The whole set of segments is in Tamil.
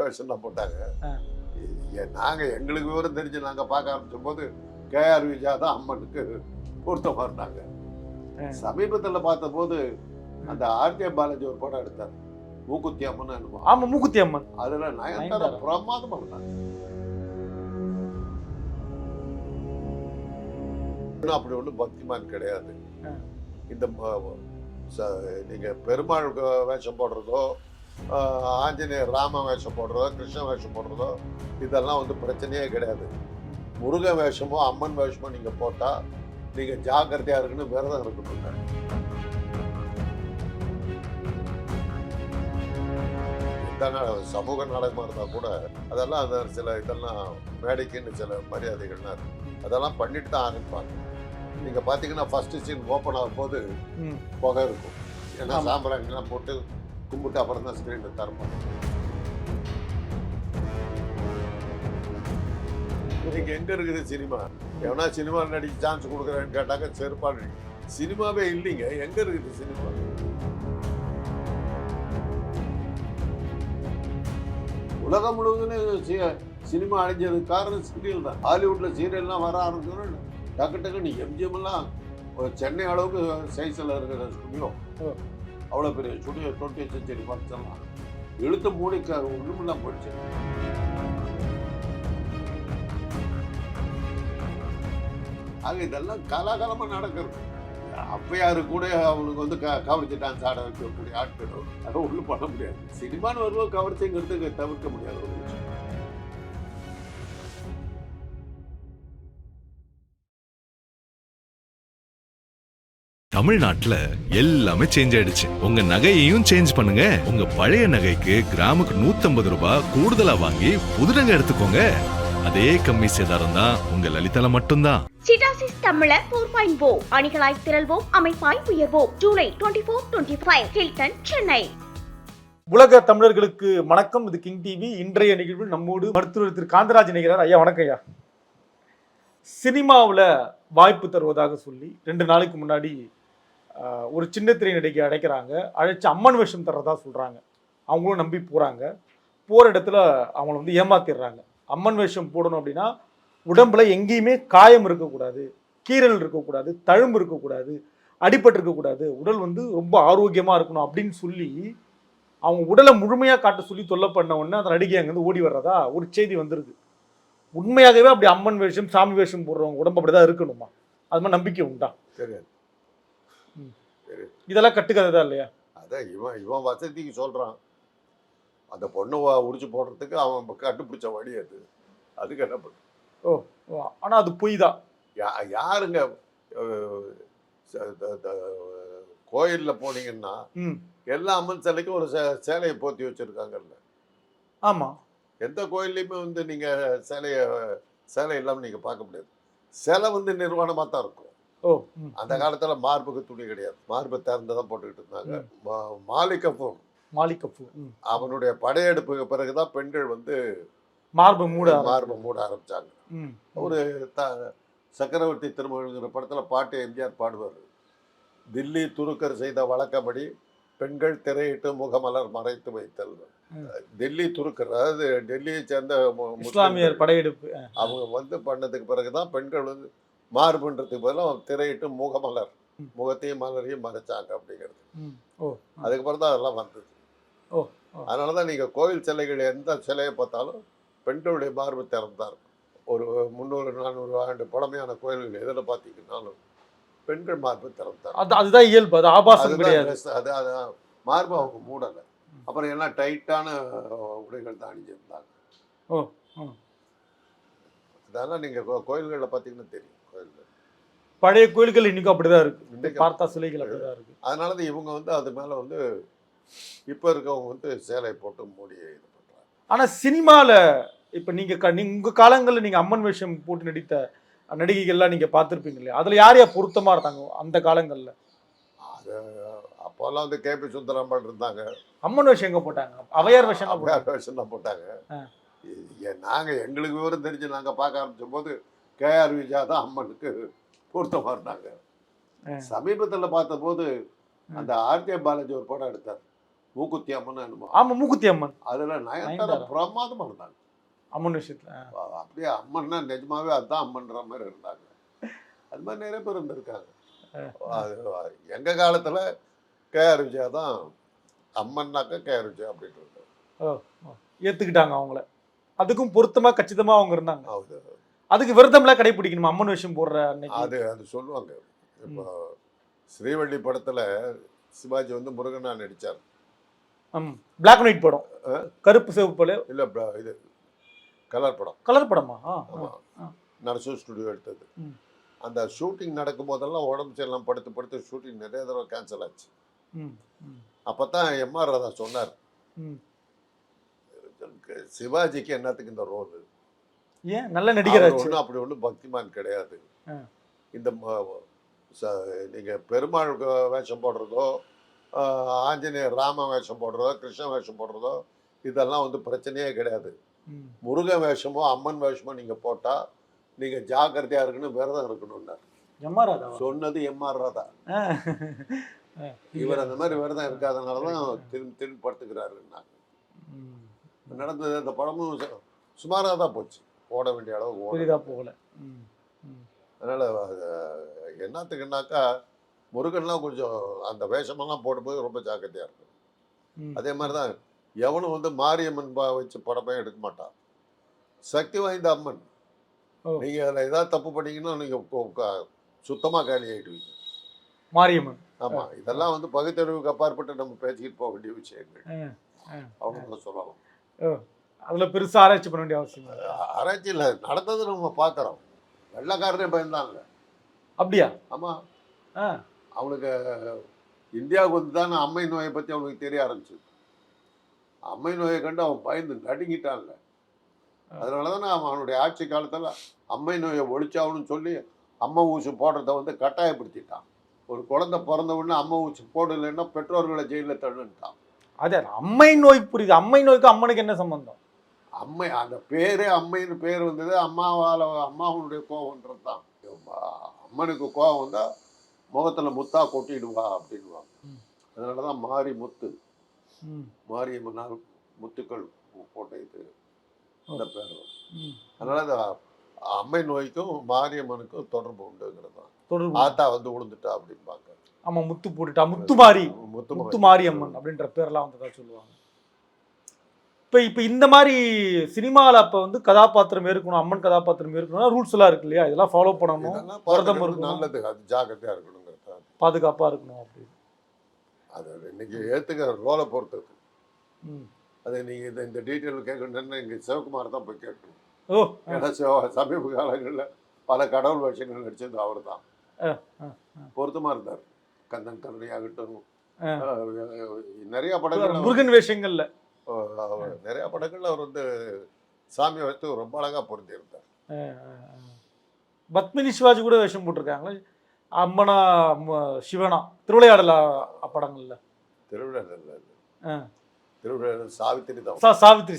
வேஷம்லாம் போட்டாங்க. நாங்கள் எங்களுக்கு விவரம் தெரிஞ்சு நாங்கள் பார்க்க ஆரம்பிச்ச போது கேஆர் விஜயா தான் அம்மனுக்கு பொருத்தமாக இருந்தாங்க. சமீபத்தில் பார்த்தபோது அந்த ஆர்கே பாலாஜி ஒரு படம் எடுத்தார், மூக்குத்தி அம்மன் என்னமோ. ஆமா, மூக்குத்தி அம்மன். அதுல நயன்தாரா பிரமாதமா இருந்தாங்க. அப்படி ஒன்றும் பக்திமான் கிடையாது. இந்த நீங்க பெருமாள் வேஷம் போடுறதோ, ஆஞ்சநேயர் ராம வேஷம் போடுறதோ, கிருஷ்ண வேஷம் போடுறதோ, இதெல்லாம் வந்து பிரச்சனையே கிடையாது. முருக வேஷமோ அம்மன் வேஷமோ நீங்க போட்டா நீங்க ஜாக்கிரதையா இருக்குன்னு விரதம் இருக்கணுங்க. சமூக நாடகமாக இருந்தால் கூட அதெல்லாம் அந்த சில இதெல்லாம் மேடைக்குன்னு சில மரியாதைகள்லாம் இருக்கு. அதெல்லாம் பண்ணிட்டு தான் ஆரம்பிப்பாங்க. நீங்க பாத்தீங்கன்னா ஃபர்ஸ்ட் சீன் ஓப்பன் ஆகும் போது புகை இருக்கும். ஏன்னா சாம்பிராணிலாம் போட்டு கும்பிட்டு அப்புறம் தான் ஸ்கிரீன் தரப்பாங்க. நீங்க எங்க இருக்குது சினிமா? எவனா சினிமா நடிச்சு சான்ஸ் கொடுக்குறேன்னு கேட்டாங்க செருப்பாடு. சினிமாவே இல்லைங்க, எங்க இருக்குது சினிமா? உலகம் முழுவதும் சினிமா அழிஞ்சதுக்கு காரணம் சீரியல் தான். ஹாலிவுட்ல சீரியல்லாம் வர ஆரம்பிச்சோன்னு டக்கு டக்குன்னு எம்ஜிஎம் எல்லாம் சென்னை அளவுக்கு சைஸில் இருக்கிற ஸ்டுடியோ, அவ்வளோ பெரிய ஸ்டுடியோ 20th century ஃபங்க்ஷன்லாம் இழுத்து மூடிக்க ஒன்றுமெல்லாம் போயிடுச்சு. ஆக இதெல்லாம் காலாகாலமாக நடக்கிறது. அப்பயாரு கூட அவனுக்கு வந்து கவர்ச்சி டான்ஸ் ஆட வைக்கக்கூடிய ஆட்கள் அதை ஒன்றும் பண்ண முடியாது. சினிமான்னு வருவோம் கவர்ச்சிங்கிறது தவிர்க்க முடியாது ஒரு விஷயம். தமிழ்நாட்டுல எல்லாமே சேஞ்ச் ஆயிடுச்சு. உங்க நகையையும் சேஞ்ச் பண்ணுங்க. உங்க பழைய நகைக்கு கிராமுக்கு 150 ரூபாய் கூடுதலா வாங்கி புது நகை எடுத்துக்கோங்க. அதே கம்மி சேதாரம் தான் உங்க லலிதால மட்டும்தான். சிடாசிஸ் தமிழர் 4.0 அணிகளாய் திரள்வோம், அமைப்பாய் உயர்வோம். ஜூலை 24-25 ஹில்டன், சென்னை. உலக தமிழர்களுக்கு வணக்கம். இது கிங் டிவி. இன்றைய நிகழ்வில் நம்மோடு மருத்துவர் திரு காந்தராஜ் இணைகிறார். ஐயா வணக்கம். ஐயா, சினிமாவில் வாய்ப்பு தருவதாக சொல்லி 2 நாளைக்கு முன்னாடி ஒரு சின்ன திரை நடிகை அழைக்கிறாங்க. அழைச்சி அம்மன் வேஷம் தர்றதா சொல்கிறாங்க. அவங்களும் நம்பி போகிறாங்க. போகிற இடத்துல அவங்கள வந்து ஏமாத்திடுறாங்க. அம்மன் வேஷம் போடணும் அப்படின்னா உடம்புல எங்கேயுமே காயம் இருக்கக்கூடாது, கீரல் இருக்கக்கூடாது, தழும்பு இருக்கக்கூடாது, அடிபட்டு இருக்கக்கூடாது, உடல் வந்து ரொம்ப ஆரோக்கியமாக இருக்கணும் அப்படின்னு சொல்லி அவங்க உடலை முழுமையாக காட்ட சொல்லி தொல்லை பண்ண உடனே அந்த நடிகை அங்கேருந்து ஓடி வர்றதா ஒரு செய்தி வந்துருது. உண்மையாகவே அப்படி அம்மன் வேஷம் சாமி வேஷம் போடுறவங்க உடம்பு அப்படிதான் இருக்கணுமா? அது மாதிரி நம்பிக்கை உண்டா? தெரியாது. இதெல்லாம் கட்டுக்கதை தான் இல்லையா? அதான் இவன் வசதிக்கு சொல்றான். அந்த பொண்ணு உடிச்சு போடுறதுக்கு அவன் கட்டுப்பிடிச்ச வழி அது. அதுக்கு என்ன பண்ணு? ஆனா அது பொய் தான். யாருங்க கோயில்ல போனீங்கன்னா எல்லா அம்மன் சிலைக்கும் ஒரு சேலையை போத்தி வச்சிருக்காங்கல்ல. ஆமா, எந்த கோயில்லையுமே வந்து நீங்க சேலை இல்லாம நீங்க பார்க்க முடியாது. சிலை வந்து நிர்வாணமா தான் இருக்கும். அந்த காலத்துல மார்புக்கு துணி கிடையாது, மார்பு திறந்துதான் போட்டுக்கிட்டு இருந்தாங்க. மாலிகப்பு அவனுடைய படையெடுப்புக்கு பிறகுதான் பெண்கள் வந்து மார்பு மூட ஆரம்பிச்சாங்க. ஒரு சக்கரவர்த்தி திருமகள்ங்கிற படத்துல பாட்டு எம்ஜிஆர் பாடுவார். தில்லி துருக்கர் செய்த வழக்கப்படி பெண்கள் திரையிட்டு முகமலர் மறைத்து வைத்தல். டெல்லி துருக்கர், அதாவது டெல்லியை சேர்ந்த இஸ்லாமியர் படையெடுப்பு அவங்க வந்து பண்ணதுக்கு பிறகுதான் பெண்கள் வந்து மார்புன்றதுக்கு பதிலாக திரையிட்டு முகமலர், முகத்தையும் மலரையும் மறைச்சாங்க அப்படிங்கிறது. அதுக்கப்புறம் தான் அதெல்லாம் வந்தது. அதனாலதான் நீங்க கோயில் சிலைகள் எந்த சிலையை பார்த்தாலும் பெண்களுடைய மார்பு திறந்தா இருக்கும். ஒரு 300-400 ஆண்டு பழமையான கோயில்கள் எதில் பார்த்தீங்கன்னாலும் பெண்கள் மார்பு திறந்தார். அதுதான் இயல்பு, அது ஆபாசம் கிடையாது. அது மார்பு அவங்க மூடலை. அப்புறம் எல்லாம் டைட்டான உடைகள் தான் அணிஞ்சிருந்தாங்க. அதெல்லாம் நீங்க கோயில்களில் பார்த்தீங்கன்னா தெரியும். கோயில்கள் பழைய கோயில்கள் இன்னைக்கும் அப்படிதான் இருக்கு, பார்த்தா சிலைகள் அப்படிதான் இருக்கு. அதனாலதான் இவங்க வந்து அது மேல வந்து இப்ப இருக்கவங்க வந்து சேலை போட்டு மூடி இது பண்றாங்க. ஆனா சினிமால இப்ப நீங்க உங்க காலங்களில் நீங்க அம்மன் வேஷம் போட்டு நடித்த நடிகைகள்லாம் நீங்க பார்த்துருப்பீங்க இல்லையா? அதுல யார் யார் பொருத்தமா இருந்தாங்க அந்த காலங்கள்ல? அது அப்போல்லாம் வந்து கேபி சுந்தராம்பன் இருந்தாங்க. அம்மன் வேஷம் எங்க போட்டாங்க? அவையார் வேஷம் தான் போட்டாங்க. நாங்க எங்களுக்கு விவரம் தெரிஞ்சு நாங்க பார்க்க ஆரம்பிச்ச போது கேஆர் விஜயா தான் அம்மனுக்கு பொருத்தமா இருந்தாங்க. சமீபத்தில் பார்த்த போது அந்த ஆர்கே பாலாஜி ஒரு படம் எடுத்தார், மூக்குத்தி அம்மன் என்னமோ. ஆமா, மூக்குத்தி அம்மன். அதுல நயன்தாரா நயன்தாரா. பிரமாதமா இருந்தாங்க. அம்மன் விஷயத்துல. அப்படியே அம்மன்னா நிஜமாவே அதுதான் அம்மன்ற மாதிரி இருந்தாங்க. அது மாதிரி நிறைய பேர் இருந்திருக்காங்க. அது எங்க காலத்துல கேஆர் விஜயா தான் அம்மன்னாக்க கேஆர் விஜயா அப்படின்னு இருக்காங்க. ஏத்துக்கிட்டாங்க அவங்கள. அதுக்கும் பொருத்தமா கச்சிதமா அவங்க இருந்தாங்க. அது அதுக்கு விரதம்லாம் கடைபிடிக்கணுமா அம்மன் வேஷம் போடுற அன்னைக்கு? அது சொல்லுவாங்க. இப்போ ஸ்ரீவள்ளி படத்துல சிவாஜி வந்து முருகனா நடிச்சார். பிளாக் அண்ட் ஒயிட் படம், கருப்பு சிவப்பு இல்ல இது கலர் படம். கலர் படமா? ஆமா, நரசு ஸ்டுடியோ எடுத்தது. அந்த ஷூட்டிங் நடக்கும் போதெல்லாம் உடம்பு சரியில்லாம் படுத்து படுத்து ஷூட்டிங் நிறைய தடவை கேன்சல் ஆச்சு. அப்பதான் எம்ஆர் ராதா சொன்னார், சிவாஜிக்கு என்னத்துக்கு இந்த ரோல், ஏன் நல்ல நடிகர் ஒன்றும் அப்படி ஒன்றும் பக்திமான் கிடையாது. இந்த நீங்க பெருமாள் வேஷம் போடுறதோ, ஆஞ்சநேயர் ராம வேஷம் போடுறதோ, கிருஷ்ண வேஷம் போடுறதோ இதெல்லாம் வந்து பிரச்சனையே கிடையாது. முருகன் வேஷமோ அம்மன் வேஷமோ நீங்க போட்டா நீங்க ஜாக்கிரதையா இருக்குன்னு விரதம் இருக்கணும்னார். சொன்னது எம்ஆர் ராதா. இவர் அந்த மாதிரி விரதம் இருக்காதனாலதான் திரும்பி திரும்பி படுத்துக்கிறாருன்னாங்க. நடந்தது அந்த படமும் சுமாராக தான் போச்சு, போட வேண்டிய அளவுக்கு போகல. அதனால என்னத்துக்குன்னாக்கா முருகன்லாம் கொஞ்சம் அந்த வேஷமெல்லாம் போடும்போது ரொம்ப ஜாக்கிரதையா இருக்கும். அதே மாதிரிதான் எவனும் வந்து மாரியம்மன் வச்சு படமே எடுக்க மாட்டான். சக்தி வாய்ந்த அம்மன். நீங்க அதில் ஏதாவது தப்பு பண்ணீங்கன்னா நீங்க சுத்தமா காலி ஆயிடுவீங்க. மாரியம்மன். ஆமா, இதெல்லாம் வந்து பகுத்தறிவுக்கு அப்பாற்பட்டு நம்ம பேசிக்கிட்டு போக வேண்டிய விஷயங்கள். அவ்வளவுதான் சொல்லலாம். அதுல பெருசா ஆராய்ச்சி பண்ண வேண்டிய அவசியம் இல்லை. ஆராய்ச்சி இல்லை, நடந்தது நம்ம பார்க்குறோம். வெள்ளக்காரனே பயந்தாங்க. அப்படியா? ஆமா, அவனுக்கு இந்தியாவுக்கு வந்து தானே அம்மை நோயை பற்றி அவனுக்கு தெரிய ஆரம்பிச்சு. அம்மை நோயை கண்டு அவன் பயந்து நடுங்கிட்டாங்க. அதனால தானே அவனுடைய ஆட்சி காலத்தில் அம்மை நோயை ஒழிச்சாகணும்னு சொல்லி அம்மை ஊசி போடுறத வந்து கட்டாயப்படுத்திட்டான். ஒரு குழந்தை பிறந்த உடனே அம்மை ஊசி போடலைன்னா பெற்றோர்களை ஜெயிலில் தள்ளுன்ட்டான். அதே அம்மை நோய் புரியுது. அம்மை நோய்க்கு அம்மனுக்கு என்ன சம்பந்தம்? அம்மை அந்த பேரே அம்மைன்னு பேர் வந்தது அம்மாவனுடைய கோவம்ன்றது தான். அம்மனுக்கு கோவம் வந்தால் முகத்தில் முத்தா கொட்டிடுவா அப்படின்வாங்க. அதனால தான் மாரி முத்து, மாரியம்மனால் முத்துக்கள் போட்ட இது இந்த பேர். அதனால அந்த அம்மை நோய்க்கும் மாரியம்மனுக்கும் தொடர்பு உண்டுங்கிறது தான். ஆத்தா வந்து விழுந்துட்டா அப்படின்பாங்க. ஆமா, முத்து போட்டுட்டா, முத்து மாரியம்மன் அப்படின்ற பேர்லாம் வந்ததா சொல்லுவாங்க. இப்போ இந்த மாதிரி சினிமாவில் அப்போ வந்து கதாபாத்திரம் இருக்கணும், அம்மன் கதாபாத்திரம் இருக்கணும்னா ரூல்ஸ் எல்லாம் இருக்கு இல்லையா? இதெல்லாம் ஃபாலோ பண்ணணும், விரதம் இருக்கணும், நல்லது, அது ஜாக்கிரதையாக இருக்கணுங்கிறது, பாதுகாப்பாக இருக்கணும் அப்படின்னு. அது இன்னைக்கு ஏற்றுக்கிற ரோலை பொறுத்தது. அது நீங்கள் இந்த டீட்டெயில் கேட்கணுன்னா இங்கே சிவகுமார் தான் போய் கேட்கணும். ஏன்னா சமீப காலங்களில் பல கடவுள் வேஷங்கள் நடிச்சது அவர் தான். பொருத்தமாக இருந்தார். கந்தன் கருணையாகட்டும், நிறைய படங்கள் முருகன் வேஷங்கள்ல நிறைய படங்கள்ல அவர் வந்து சாமியை வைத்து ரொம்ப அழகா பொருந்தியிருந்தார். பத்மினி சிவாஜி கூட வேஷம் போட்டிருக்காங்களே, அம்மனா சிவனா திருவிளையாடல படங்கள்ல. திருவிளையாடல் சாவித்திரி தான். சாவித்திரி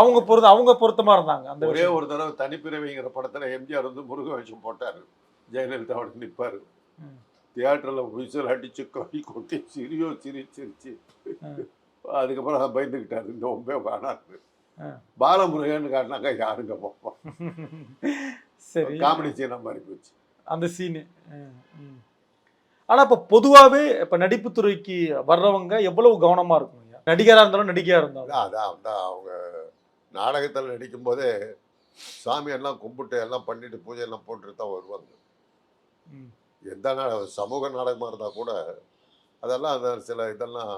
அவங்க பொருத்தமா இருந்தாங்க. அந்த ஒரே ஒரு தடவை தனிப்பிறவிங்கிற படத்துல எம்ஜிஆர் வந்து முருக வேஷம் போட்டாரு. ஜெயலலிதாவோட நிற்பாரு. தியேட்டரில் விசில் அடிச்சு கை கொட்டி சிரிச்சு அதுக்கப்புறம் பயந்துக்கிட்டாரு. இந்த ஒம்பே காணாரு. பாலமுருகன் காட்டினாக்கா யாருங்க பார்ப்போம். சரி, காமெடி சீனா மாதிரி போச்சு அந்த சீனு. ஆனால் இப்போ பொதுவாகவே இப்போ நடிப்பு துறைக்கு வர்றவங்க எவ்வளவு கவனமாக இருக்கும், நடிகராக இருந்தாலும் நடிகையாக இருந்தாலும். அதான் அவங்க நாடகத்தில் நடிக்கும் போதே சாமியெல்லாம் கும்பிட்டு எல்லாம் பண்ணிட்டு பூஜையெல்லாம் போட்டுட்டு தான் வருவாங்க. எந்த சமூக நாடகமாக இருந்தால் கூட அதெல்லாம் அந்த சில இதெல்லாம்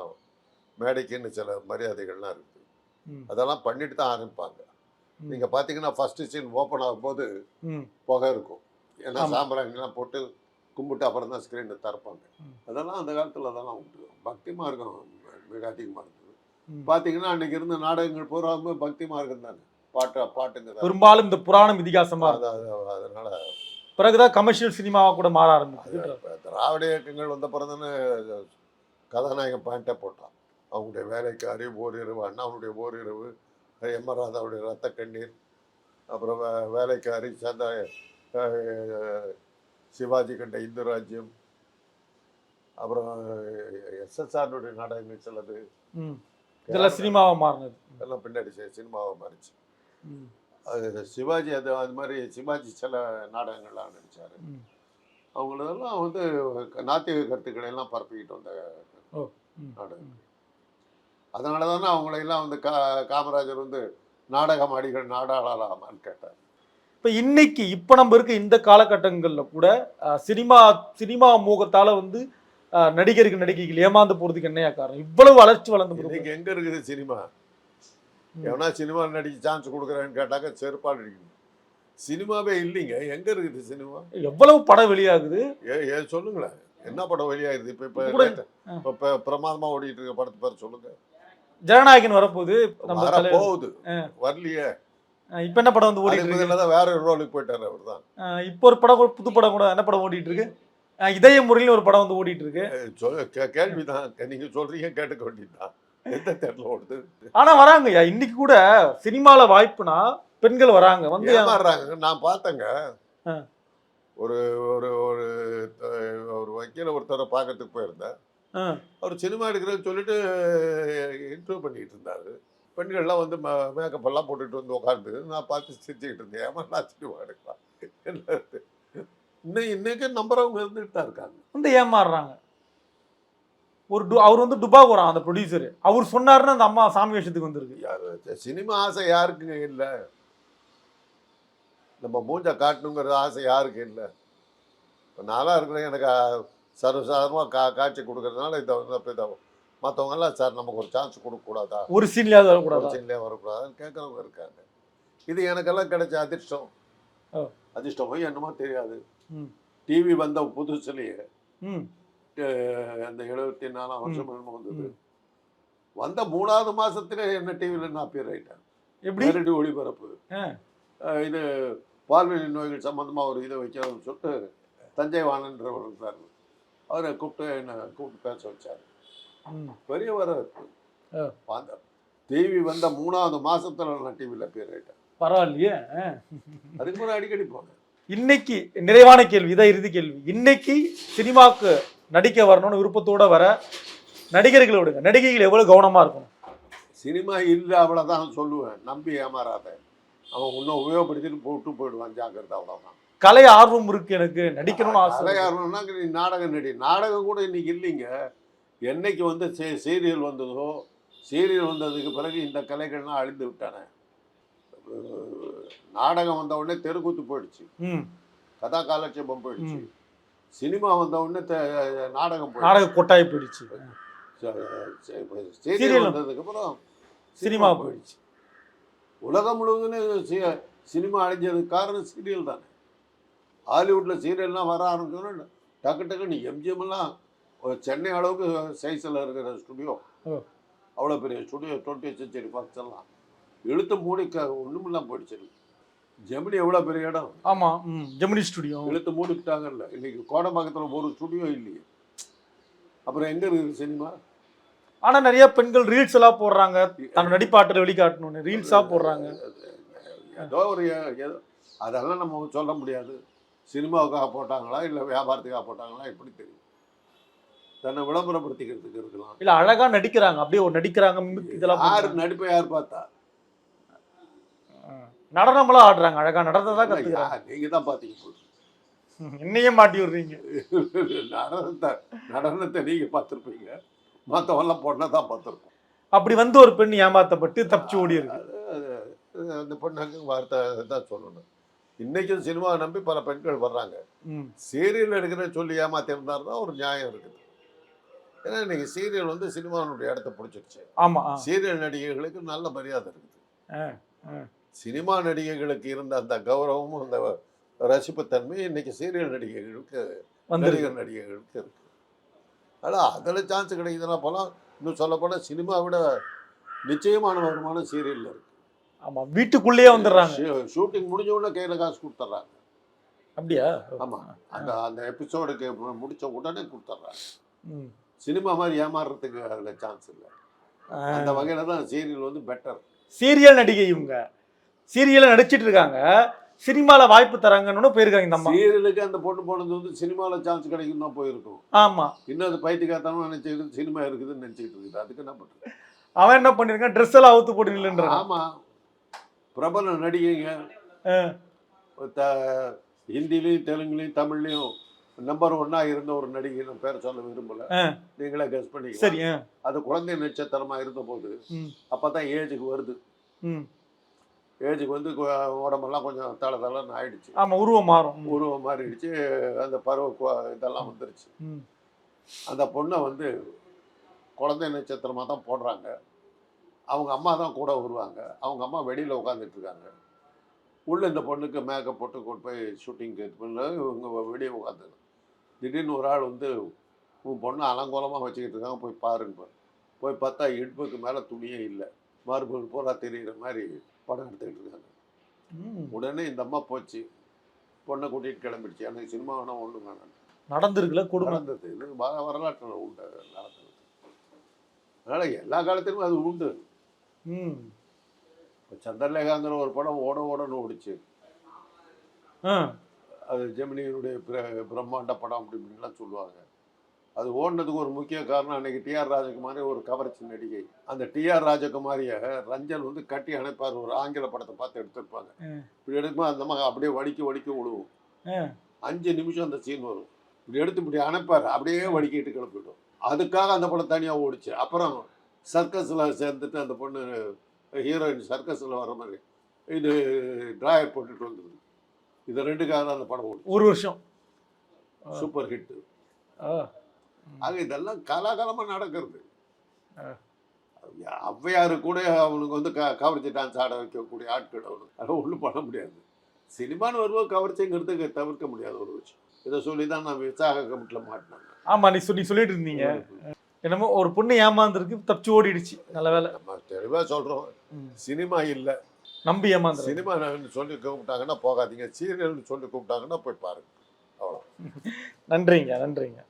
மேடைக்குன்னு சில மரியாதைகள்லாம் இருக்குது. அதெல்லாம் பண்ணிட்டு தான் ஆரம்பிப்பாங்க. நீங்கள் பார்த்தீங்கன்னா ஃபஸ்ட்டு சீன் ஓப்பன் ஆகும்போது புகை இருக்கும். ஏன்னா சாம்பிராணிலாம் போட்டு கும்பிட்டு அப்புறம் தான் ஸ்க்ரீனை திறப்பாங்க. அதெல்லாம் அந்த காலத்தில் அதெல்லாம் உண்டு. பக்தி மார்க்கம் மிக அதிகமாக இருந்தது. பார்த்தீங்கன்னா அன்றைக்கி இருந்த நாடகங்கள் பூராமே பக்தி மார்க்கம் தானே. பாட்டுங்க பெரும்பாலும் இந்த புராணம் இதிகாசமாக. அதனால பிறகுதான் கமர்ஷியல் சினிமாவாக கூட மாற ஆரம்பிச்சு. திராவிட இயக்கங்கள் வந்த பிறந்தானே கதாநாயகன் பாயிண்டே போட்டான். அவங்களுடைய வேலைக்காரி ஓரிரவு, அண்ணாவுடைய ஓரிரவு, எம்ஆர் ராதாவுடைய ரத்த கண்ணீர், அப்புறம் வேலைக்காரி சிவாஜி கண்ட இந்து ராஜ்யம், அப்புறம் எஸ்எஸ்ஆருடைய நாடகங்கள் சிலது இதெல்லாம் சினிமாவை மாறினது. எல்லாம் பின்னாடி சினிமாவை மாறிச்சு. ம். அது சிவாஜி அது மாதிரி சிவாஜி சில நாடகங்கள்லாம் நடிச்சார். அவங்களதெல்லாம் வந்து நாத்திக கருத்துக்களை எல்லாம் பரப்பிக்கிட்டு வந்த நாடகம். அதனால தானே அவங்களையெல்லாம் வந்து காமராஜர் வந்து நாடகம் அடிகள் நாடாளாமான்னு கேட்டார். இப்போ இன்னைக்கு இப்போ நம்ம இருக்க இந்த காலகட்டங்களில் கூட சினிமா மோகத்தால வந்து நடிகர்கள் நடிகைகள் ஏமாந்து போறதுக்கு என்னையா காரணம்? இவ்வளவு வளர்ச்சி வளர்ந்து இன்னைக்கு எங்க இருக்குது சினிமா? எவனா சினிமா நடிக்க சான்ஸ் கொடுக்குறேன்னு கேட்டாக்க செருப்பாடு அடிக்கணும். சினிமாவே இல்லைங்க. எங்க இருக்குது சினிமா? எவ்வளவு படம் வெளியாகுது சொல்லுங்களேன். என்ன படம் வெளியாகுது? இப்ப பிரமாதமா ஓடிட்டு இருக்க படத்தை பேர் சொல்லுங்க. ஜனநாயகன் வரப்போகுது, போகுது, வரலையே. இப்ப என்ன படம் வந்து ஓடிட்டு இருக்கு? வேற ஒரு ரோலுக்கு போயிட்டாரு அவர் தான். இப்போ ஒரு படம், புது படம் கூட என்ன படம் ஓடிட்டு இருக்கு? இதய முறையில் ஒரு படம் வந்து ஓடிட்டு இருக்கு. கேள்விதான், நீங்க சொல்றீங்க, கேட்டுக்க வேண்டியதுதான். எந்த தேட்டர்ல ஓடுது? ஆனா வராங்கய்யா, இன்னைக்கு கூட சினிமால வாய்ப்புனா பெண்கள் வராங்க, வந்து ஏமாறுறாங்க. நான் பார்த்தேங்க. ஒரு ஒரு ஒரு வக்கீல ஒருத்தரை பார்க்கறதுக்கு போயிருந்தேன். அவர் சினிமா எடுக்கிறேன்னு சொல்லிட்டு இன்டர்வியூ பண்ணிட்டு இருந்தாரு. பெண்கள்லாம் வந்து மேக்கப் எல்லாம் போட்டுட்டு வந்து உட்காந்து நான் பார்த்து சிரிச்சுக்கிட்டு இருந்தேன். ஏமா சினிமா எடுக்கலாம் என்ன? இன்னைக்கு நம்புறவங்க இருந்துட்டு தான் இருக்காங்க. வந்து ஏமாறுறாங்க. அவர் வந்து டுபா போறான் அந்த ப்ரொடியூசர். அவர் சொன்னாருன்னா அந்த அம்மா சாமி வேஷத்துக்கு வந்துருக்கு. சினிமா ஆசை யாருக்குங்க இல்லை? நம்ம மூஞ்ச காட்டணுங்கிற ஆசை யாருக்கு இல்லை? நானாக இருக்கிறேன், எனக்கு சர்வசாதாரணமாக காட்சி கொடுக்கறதுனால இதை மற்றவங்கெல்லாம் சார் நமக்கு ஒரு சான்ஸ் கொடுக்கக்கூடாதா, ஒரு சீன்லேயாவது வரக்கூடாது, சீன்லேயே வரக்கூடாதான்னு கேட்குறவங்க இருக்காங்க. இது எனக்கெல்லாம் கிடைச்ச அதிர்ஷ்டம். அதிர்ஷ்டம் என்னமோ தெரியாது. டிவி வந்த புதுசுலேயே அந்த 74ஆம் வருஷம் என்னமோ வந்தது. வந்த 3வது மாசத்துல என்ன டிவியில் நான் பேர் ஆயிட்டேன். நேரடி ஒளிபரப்பு. இது பால்வெளி நோய்கள் சம்பந்தமாக ஒரு இதை வைக்கணும்னு சொல்லிட்டு தஞ்சை வாணன்றவர் இருந்தார். அவரை கூப்பிட்டு பேச வச்சார். பெரிய வரவேற்பு. அந்த டிவி வந்த 3வது மாசத்துல நான் டிவியில் பேர் ஆயிட்டேன். பரவாயில்லையே. அதுக்கு முறை அடிக்கடி போனேன். இன்னைக்கு நிறைவான கேள்வி, இதான் இறுதி கேள்வி. இன்னைக்கு சினிமாவுக்கு நடிக்க வரணும்னு விருப்பத்தோட வர நடிகர்களை விடுங்க, நடிகைகள் எவ்வளவு கவனமா இருக்கணும்? சினிமா இல்லை அவ்வளோதான் சொல்லுவேன். நம்பி ஏமாறாத. அவன் இன்னும் உபயோகப்படுத்திட்டு போட்டு போயிடுவான். ஜாக்கிரதை, அவ்வளோதான். கலை ஆர்வம் இருக்கு, எனக்கு நடிக்கணும்னு ஆசை. கலை ஆர்வம்னா நீ நாடகம் நடி. நாடகம் கூட இன்னைக்கு இல்லைங்க. என்னைக்கு வந்து சீரியல் வந்ததோ, சீரியல் வந்ததுக்கு பிறகு இந்த கலைகள்லாம் அழிந்து விட்டானே. நாடகம் வந்த உடனே தெருக்கூத்து போயிடுச்சு, கதா காலட்சேபம் போயிடுச்சு. சினிமா வந்த உடனே நாடகம் கொட்டாய் போயிடுச்சு. சீரியல் வந்ததுக்கு அப்புறம் சினிமா போயிடுச்சு. உலகம் முழுவதும் சினிமா அழிஞ்சதுக்கு காரணம் சீரியல் தானே. ஹாலிவுட்டில் சீரியல்லாம் வர ஆரம்பிச்சோன்னா டக்கு எம்ஜிஎம் எல்லாம் சென்னை அளவுக்கு சைஸில் இருக்கிற ஸ்டுடியோ, அவ்வளோ பெரிய ஸ்டுடியோ, 20th century fox எல்லாம் இழுத்து மூடி ஒன்றுமெல்லாம் போயிடுச்சு. ஜெமினி எவ்வளோ பெரிய இடம். ஆமாம், ஜெமினி ஸ்டுடியோ இழுத்து மூடிட்டாங்கல்ல. இன்னைக்கு கோடம்பாக்கத்தில் ஒரு ஸ்டுடியோ இல்லையே. அப்புறம் எங்கே இருக்குது சினிமா? ஆனால் நிறைய பெண்கள் ரீல்ஸ் எல்லாம் போடுறாங்க, தன் நடிப்பாட்டில் வெளிக்காட்டணும்னு ரீல்ஸாக போடுறாங்க. ஏதோ அதெல்லாம் நம்ம சொல்ல முடியாது. சினிமாவுக்காக போட்டாங்களா இல்லை வியாபாரத்துக்காக போட்டாங்களா எப்படி தெரியும்? தன்னை விளம்பரப்படுத்திக்கிறதுக்கு இருக்கலாம். இல்லை, அழகாக நடிக்கிறாங்க, அப்படியே ஒரு நடிக்கிறாங்க. இதெல்லாம் யார் நடிப்பை யார் பார்த்தா? நடனமெல்லாம் ஆடுறாங்க, அழகா நடனத்தை தான் கற்றுக்கிறாங்க. நீங்கள் தான் பார்த்தீங்க. என்னையே மாட்டி விடுறீங்க. நடனத்தை நீங்கள் பார்த்துருப்பீங்க, மற்றவெல்லாம் பொண்ணை தான் பார்த்துருப்போம். அப்படி வந்து ஒரு பெண் ஏமாத்தப்பட்டு தப்பிச்சு ஓடி இருக்கு. அந்த பொண்ணுக்கு வார்த்தை தான் சொல்லணும். இன்னைக்கும் சினிமாவை நம்பி பல பெண்கள் வர்றாங்க. சீரியல் எடுக்கிறேன்னு சொல்லி ஏமாத்திருந்தாருன்னா ஒரு நியாயம் இருக்குது. ஏன்னா இன்னைக்கு சீரியல் வந்து சினிமாவுடைய இடத்த பிடிச்சிருச்சு. ஆமா, சீரியல் நடிகைகளுக்கு நல்ல மரியாதை இருக்குது. சினிமா நடிகைகளுக்கு இருந்த அந்த கௌரவமும் அந்த ரசிப்புத்தன்மை இன்னைக்கு சீரியல் நடிகைகளுக்கு, நடிகர் நடிகைகளுக்கு இருக்கு. ஆனால் அதில் சான்ஸ் கிடைக்குதுன்னா போலாம். இன்னும் சொல்லப்போனால் சினிமா விட நிச்சயமான வருமானம் சீரியலில் இருக்கு. ஆமாம், வீட்டுக்குள்ளேயே வந்துடுறாங்க. ஷூட்டிங் முடிஞ்ச உடனே கையில் காசு கொடுத்துட்றாங்க. அப்படியா? ஆமாம், அந்த எபிசோடுக்கு முடிச்ச உடனே கொடுத்துட்றாங்க. சினிமா மாதிரி ஏமாறுறதுக்கு அதில் சான்ஸ் இல்லை. அந்த வகையில் தான் சீரியல் வந்து பெட்டர். சீரியல் நடிகை இவங்க சீரியலில் நடிச்சிட்டு இருக்காங்க. சினிமால வாய்ப்பு தராங்கன்னு போயிருக்காங்க இந்த அம்மா. சீரியலுக்கு அந்த பொண்ணு போனது வந்து சினிமாவில் சான்ஸ் கிடைக்கும் தான் போயிருக்கும். ஆமா, இன்னும் அது பைத்தியக்காரத்தனம் நினைச்சிட்டு சினிமா இருக்குதுன்னு நினைச்சிட்டு இருக்குது. அதுக்கு என்ன பண்றது? அவன் என்ன பண்ணிருக்கான், ட்ரெஸ் எல்லாம் அவுத்து போட்டு நில்லுன்றான். ஆமா, பிரபல நடிகைங்க ஹிந்திலையும் தெலுங்குலையும் தமிழ்லையும் நம்பர் 1 இருந்த ஒரு நடிகை, நான் பேர் சொல்ல விரும்பல, நீங்களே கெஸ் பண்ணிக்கலாம். சரி. அது குழந்தை நட்சத்திரமா இருந்த போது அப்பதான் ஏஜுக்கு வருது. ஏஜுக்கு வந்து உடம்பெல்லாம் கொஞ்சம் தளன்னு ஆயிடுச்சு. ஆமா, உருவம் மாறிடுச்சு. அந்த பருவ இதெல்லாம் வந்துருச்சு. அந்த பொண்ணை வந்து குழந்தை நட்சத்திரமா தான் போடுறாங்க. அவங்க அம்மா தான் கூட வருவாங்க. அவங்க அம்மா வெளியில உட்காந்துட்டு இருக்காங்க. உள்ள இந்த பொண்ணுக்கு மேக்கப் போட்டு கொண்டு போய் ஷூட்டிங்க்கு இது பண்ண இவங்க வெளியே உட்காந்து திடீர்னு ஒரு ஆள் வந்து உன் பொண்ணு அலங்கோலமாக வச்சுக்கிட்டு இருக்காங்க, போய் பாருங்க. போய் பார்த்தா இடுப்புக்கு மேலே துணியே இல்லை, மார்பு பூரா தெரிகிற மாதிரி படம் எடுத்துக்கிட்டு இருக்காங்க. உடனே இந்த அம்மா போச்சு, பொண்ணை கூட்டிகிட்டு கிளம்பிடுச்சு. எனக்கு சினிமா வேணாம், ஒன்று வேணாம். நடந்திருக்குல்ல, கொடுமை நடந்தது. இது வரலாற்றில் உண்டு நடந்தது. அதனால் எல்லா காலத்திலும் அது உண்டு. இப்போ சந்திரலேகாங்கிற ஒரு படம் ஓடன்னு ஓடிச்சு. அது ஜெமினியினுடைய பிரம்மாண்ட படம் அப்படி இப்படின்லாம் சொல்லுவாங்க. அது ஓடினதுக்கு ஒரு முக்கிய காரணம், அன்னைக்கு டிஆர் ராஜகுமாரி ஒரு கவர்ச்சி நடிகை. அந்த டிஆர் ராஜகுமாரியை ரஞ்சன் வந்து கட்டி அணைப்பார். ஒரு ஆங்கில படத்தை பார்த்து எடுத்திருப்பாங்க. இப்படி எடுக்கும்போது அந்த மாதிரி அப்படியே வடிக்க விழுவும். 5 நிமிஷம் அந்த சீன் வரும். இப்படி எடுத்து இப்படி அணைப்பார், அப்படியே வடிக்கிட்டு கிளப்பிடும். அதுக்காக அந்த படம் தனியாக ஓடிச்சு. அப்புறம் சர்க்கஸில் சேர்ந்துட்டு அந்த பொண்ணு ஹீரோயின் சர்க்கஸில் வர மாதிரி இது டிராயர் போட்டுட்டு வந்துடுது. இது 2க்காக தான் அந்த படம் ஓடிச்சு. ஒரு வருஷம் சூப்பர் ஹிட். ஆக இதெல்லாம் காலாகாலமாக நடக்கிறது. ஔவையாரு கூட அவனுக்கு வந்து கவர்ச்சி டான்ஸ் ஆட வைக்கக்கூடிய ஆட்கள் அவனுக்கு. அதெல்லாம் ஒன்றும் பண்ண முடியாது. சினிமான்னு வரும்போது கவர்ச்சிங்கிறதுக்கு தவிர்க்க முடியாத ஒரு விஷயம். இதை சொல்லி தான் நான் விசாக கமிட்டியில் மாட்டினாங்க. ஆமா, நீ சொல்லிட்டு இருந்தீங்க. என்னமோ ஒரு பொண்ணு ஏமாந்துருக்கு, தப்பிச்சு ஓடிடுச்சு. நல்ல வேலை. நம்ம தெளிவாக சொல்கிறோம், சினிமா இல்லை, நம்பி ஏமாந்து. சினிமா சொல்லி கூப்பிட்டாங்கன்னா போகாதீங்க, சீரியல்னு சொல்லி கூப்பிட்டாங்கன்னா போய் பாருங்க. அவ்வளோ. நன்றிங்க.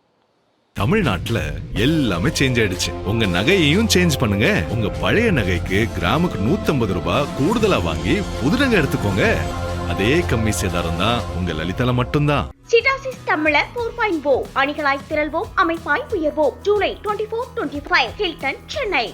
தமிழ்நாட்டுல எல்லாமே சேஞ்ச் ஆயிடுச்சு. உங்க நகையையும் சேஞ்ச் பண்ணுங்க. உங்க பழைய நகைக்கு கிராமுக்கு 150 ரூபாய் கூடுதலா வாங்கி புது நகை எடுத்துக்கோங்க. அதே கம்மி சேதாரம் தான் உங்க லலிதால மட்டும்தான். சிடாசிஸ் தமிழர் 4.0 அணிகளாய் திரள்வோம், அமைப்பாய் உயர்வோம். ஜூலை 24-25 ஹில்டன், சென்னை.